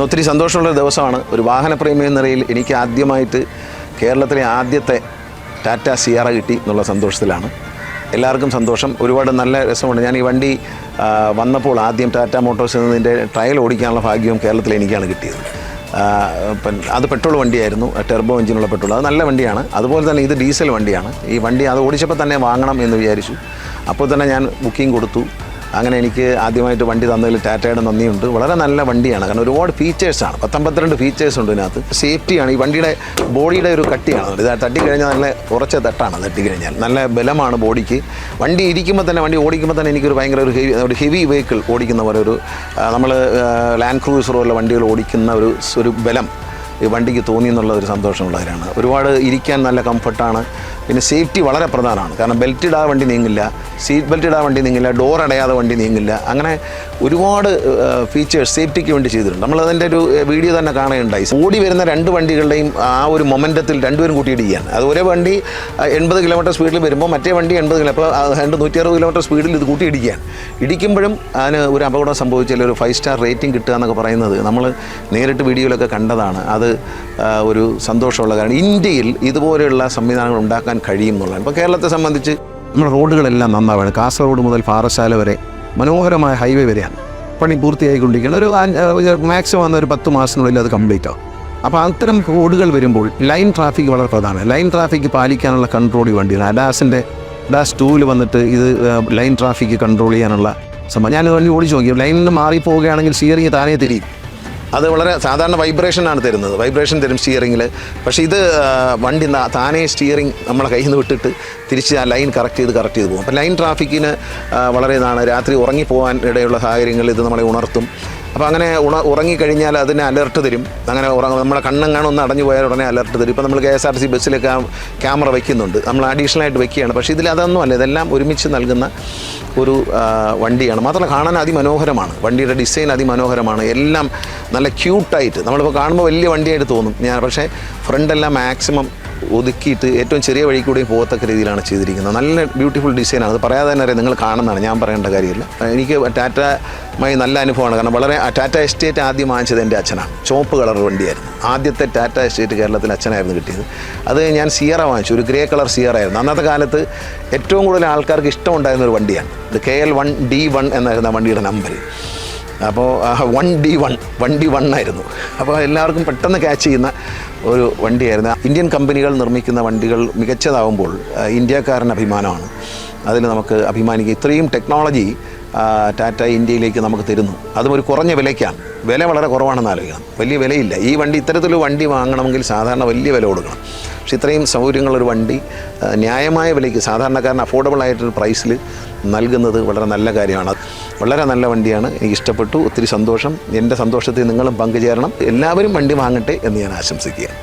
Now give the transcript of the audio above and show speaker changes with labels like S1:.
S1: ഒത്തിരി സന്തോഷമുള്ള ദിവസമാണ്. ഒരു വാഹനപ്രേമി എന്ന നിലയിൽ എനിക്ക് ആദ്യമായിട്ട് കേരളത്തിലെ ആദ്യത്തെ ടാറ്റ സിയാറ കിട്ടി എന്നുള്ള സന്തോഷത്തിലാണ്. എല്ലാവർക്കും സന്തോഷം. ഒരുപാട് നല്ല രസമുണ്ട്. ഞാൻ ഈ വണ്ടി വന്നപ്പോൾ ആദ്യം ടാറ്റ മോട്ടോഴ്സ് എന്നതിൻ്റെ ട്രയൽ ഓടിക്കാനുള്ള ഭാഗ്യവും കേരളത്തിൽ എനിക്കാണ് കിട്ടിയത്. അത് പെട്രോൾ വണ്ടിയായിരുന്നു, ടെർബോ എഞ്ചിനുള്ള പെട്രോൾ. അത് നല്ല വണ്ടിയാണ്. അതുപോലെ തന്നെ ഇത് ഡീസൽ വണ്ടിയാണ്. ഈ വണ്ടി അത് ഓടിച്ചപ്പോൾ തന്നെ വാങ്ങണം എന്ന് വിചാരിച്ചു. അപ്പോൾ തന്നെ ഞാൻ ബുക്കിംഗ് കൊടുത്തു. അങ്ങനെ എനിക്ക് ആദ്യമായിട്ട് വണ്ടി തന്നതിൽ ടാറ്റയുടെ നന്ദിയുണ്ട്. വളരെ നല്ല വണ്ടിയാണ്. കാരണം ഒരുപാട് ഫീച്ചേഴ്സാണ്, 52 ഫീച്ചേഴ്സ് ഉണ്ട് ഇതിനകത്ത്. സേഫ്റ്റിയാണ്. ഈ വണ്ടിയുടെ ബോഡിയുടെ ഒരു കട്ടിയാണ്. ഇത് തട്ടിക്കഴിഞ്ഞാൽ നല്ല ഉറച്ച തട്ടാണ്. തട്ടിക്കഴിഞ്ഞാൽ നല്ല ബലമാണ് ബോഡിക്ക്. വണ്ടി ഇരിക്കുമ്പോൾ തന്നെ, വണ്ടി ഓടിക്കുമ്പോൾ തന്നെ എനിക്കൊരു ഭയങ്കര ഒരു ഹെവി വെഹിക്കിൾ ഓടിക്കുന്ന പോലെ ഒരു നമ്മൾ ലാൻഡ് ക്രൂസർ പോലുള്ള വണ്ടികൾ ഓടിക്കുന്ന ഒരു ബലം ഈ വണ്ടിക്ക് തോന്നി എന്നുള്ള ഒരു സന്തോഷമുള്ള കാര്യമാണ്. ഒരുപാട് ഇരിക്കാൻ നല്ല കംഫർട്ടാണ്. പിന്നെ സേഫ്റ്റി വളരെ പ്രധാനമാണ്. കാരണം ബെൽറ്റ് ഇടാതെ വണ്ടി നീങ്ങില്ല, സീറ്റ് ബെൽറ്റ് ഇടാതെ വണ്ടി നീങ്ങില്ല, ഡോർ അടയാതെ വണ്ടി നീങ്ങില്ല. അങ്ങനെ ഒരുപാട് ഫീച്ചേഴ്സ് സേഫ്റ്റിക്ക് വേണ്ടി ചെയ്തിട്ടുണ്ട്. നമ്മളതിൻ്റെ ഒരു വീഡിയോ തന്നെ കാണുകയുണ്ടായി. ഓടി വരുന്ന രണ്ട് വണ്ടികളുടെയും ആ ഒരു മൊമെൻറ്റത്തിൽ രണ്ടുപേരും കൂട്ടിയിടിക്കുകയാണ്. അത് ഒരേ വണ്ടി 80 കിലോമീറ്റർ സ്പീഡിൽ വരുമ്പോൾ മറ്റേ വണ്ടി 80 കിലോ, അപ്പോൾ 160 കിലോമീറ്റർ സ്പീഡിൽ ഇത് കൂട്ടിയിടിക്കുകയാണ്. ഇടിക്കുമ്പോഴും അതിന് ഒരു അപകടം സംഭവിച്ചാൽ ഒരു 5 സ്റ്റാർ റേറ്റിംഗ് കിട്ടുക എന്നൊക്കെ പറയുന്നത് നമ്മൾ നേരിട്ട് വീഡിയോയിലൊക്കെ കണ്ടതാണ്. അത് ഒരു സന്തോഷമുള്ള കാര്യം. ഇന്ത്യയിൽ ഇതുപോലെയുള്ള സംവിധാനങ്ങൾ ഉണ്ടാക്കാൻ കഴിയും എന്നുള്ളതാണ്. ഇപ്പോൾ കേരളത്തെ സംബന്ധിച്ച് നമ്മുടെ റോഡുകളെല്ലാം നന്നാവുകയാണ്. കാസർഗോഡ് മുതൽ പാറശാല വരെ മനോഹരമായ ഹൈവേ വരെയാണ് പണി പൂർത്തിയായിക്കൊണ്ടിരിക്കുന്നത്. ഒരു മാക്സിമം ഒരു 10 മാസത്തിനുള്ളിൽ അത് കംപ്ലീറ്റ് ആവും. അപ്പോൾ അത്തരം റോഡുകൾ വരുമ്പോൾ ലൈൻ ട്രാഫിക് വളരെ പ്രധാനമാണ്. ലൈൻ ട്രാഫിക് പാലിക്കാനുള്ള കൺട്രോൾ വേണ്ടിയാണ്. അഡാസ് 2 വന്നിട്ട് ഇത് ലൈൻ ട്രാഫിക് കൺട്രോൾ ചെയ്യാനുള്ള സംഭവം. ഞാൻ വണ്ടി ഓടിച്ച് നോക്കി. ലൈനിൽ മാറിപ്പോവുകയാണെങ്കിൽ സ്റ്റിയറിംഗ് താനേ തിരിയും. അത് വളരെ സാധാരണ വൈബ്രേഷനാണ് തരുന്നത്, വൈബ്രേഷൻ തരും സ്റ്റിയറിങ്ങിൽ. പക്ഷേ ഇത് വണ്ടി താനേ സ്റ്റിയറിംഗ് നമ്മളെ കയ്യിൽ നിന്ന് വിട്ടിട്ട് തിരിച്ച് ആ ലൈൻ കറക്റ്റ് ചെയ്ത് പോകും. അപ്പോൾ ലൈൻ ട്രാഫിക്കിന് വളരെ ഇതാണ്. രാത്രി ഉറങ്ങിപ്പോകാൻ ഇടയുള്ള സാഹചര്യങ്ങളിൽ ഇത് നമ്മളെ ഉണർത്തും. അപ്പോൾ അങ്ങനെ ഉറങ്ങിക്കഴിഞ്ഞാൽ അതിന് അലർട്ട് തരും. അങ്ങനെ നമ്മളെ കണ്ണെങ്ങാനും ഒന്ന് അടഞ്ഞു പോയാൽ ഉടനെ അലർട്ട് തരും. ഇപ്പോൾ നമ്മൾ KSRTC ബസ്സിലൊക്കെ ക്യാമറ വയ്ക്കുന്നുണ്ട്, നമ്മൾ അഡീഷണലായിട്ട് വയ്ക്കുകയാണ്. പക്ഷേ ഇതിൽ അതൊന്നും അല്ല. ഇതെല്ലാം ഒരുമിച്ച് നൽകുന്ന ഒരു വണ്ടിയാണ്. മാത്രമല്ല കാണാൻ അതിമനോഹരമാണ്. വണ്ടിയുടെ ഡിസൈൻ അതിമനോഹരമാണ്. എല്ലാം നല്ല ക്യൂട്ടായിട്ട് നമ്മളിപ്പോൾ കാണുമ്പോൾ വലിയ വണ്ടിയായിട്ട് തോന്നും. പക്ഷേ ഫ്രണ്ടെല്ലാം മാക്സിമം ഒതുക്കിയിട്ട് ഏറ്റവും ചെറിയ വഴി കൂടി പോകത്തക്ക രീതിയിലാണ് ചെയ്തിരിക്കുന്നത്. നല്ല ബ്യൂട്ടിഫുൾ ഡിസൈനാണ്. അത് പറയാതെ തന്നെ അറിയാം, നിങ്ങൾ കാണുന്നതാണ്, ഞാൻ പറയേണ്ട കാര്യമില്ല. എനിക്ക് ടാറ്റയുമായി നല്ല അനുഭവമാണ്. കാരണം ടാറ്റ എസ്റ്റേറ്റ് ആദ്യം വാങ്ങിച്ചത് എൻ്റെ അച്ഛനാണ്. ചുവപ്പ് കളർ വണ്ടിയായിരുന്നു. ആദ്യത്തെ ടാറ്റ എസ്റ്റേറ്റ് കേരളത്തിൽ അച്ഛനായിരുന്നു കിട്ടിയത്. അത് ഞാൻ സിയറ വാങ്ങിച്ചു, ഒരു ഗ്രേ കളർ സിയറായിരുന്നു. അന്നത്തെ കാലത്ത് ഏറ്റവും കൂടുതൽ ആൾക്കാർക്ക് ഇഷ്ടമുണ്ടായിരുന്ന ഒരു വണ്ടിയാണ് ഇത്. KL1D1 എന്നായിരുന്നു വണ്ടിയുടെ നമ്പർ. അപ്പോൾ 1D1 വണ്ടി 1 ആയിരുന്നു. അപ്പോൾ എല്ലാവർക്കും പെട്ടെന്ന് ക്യാച്ച് ചെയ്യുന്ന ഒരു വണ്ടിയായിരുന്നു. ഇന്ത്യൻ കമ്പനികൾ നിർമ്മിക്കുന്ന വണ്ടികൾ മികച്ചതാവുമ്പോൾ ഇന്ത്യക്കാരന് അഭിമാനമാണ്. അതിൽ നമുക്ക് അഭിമാനിക്കുക. ഇത്രയും ടെക്നോളജി ടാറ്റ ഇന്ത്യയിലേക്ക് നമുക്ക് തരുന്നു. അതും ഒരു കുറഞ്ഞ വിലയ്ക്കാണ്. വില വളരെ കുറവാണെന്ന് ആലോചിക്കണം. വലിയ വിലയില്ല. ഈ വണ്ടി ഇത്തരത്തിലൊരു വണ്ടി വാങ്ങണമെങ്കിൽ സാധാരണ വലിയ വില കൊടുക്കണം. പക്ഷെ ഇത്രയും സൗകര്യങ്ങളൊരു വണ്ടി ന്യായമായ വിലയ്ക്ക് സാധാരണക്കാരന് അഫോർഡബിൾ ആയിട്ടൊരു പ്രൈസിൽ നൽകുന്നത് വളരെ നല്ല കാര്യമാണ്. വളരെ നല്ല വണ്ടിയാണ്. എനിക്ക് ഇഷ്ടപ്പെട്ടു. ഒത്തിരി സന്തോഷം. എൻ്റെ സന്തോഷത്തിൽ നിങ്ങളും പങ്കുചേരണം. എല്ലാവരും വണ്ടി വാങ്ങട്ടെ എന്ന് ഞാൻ ആശംസിക്കുകയാണ്.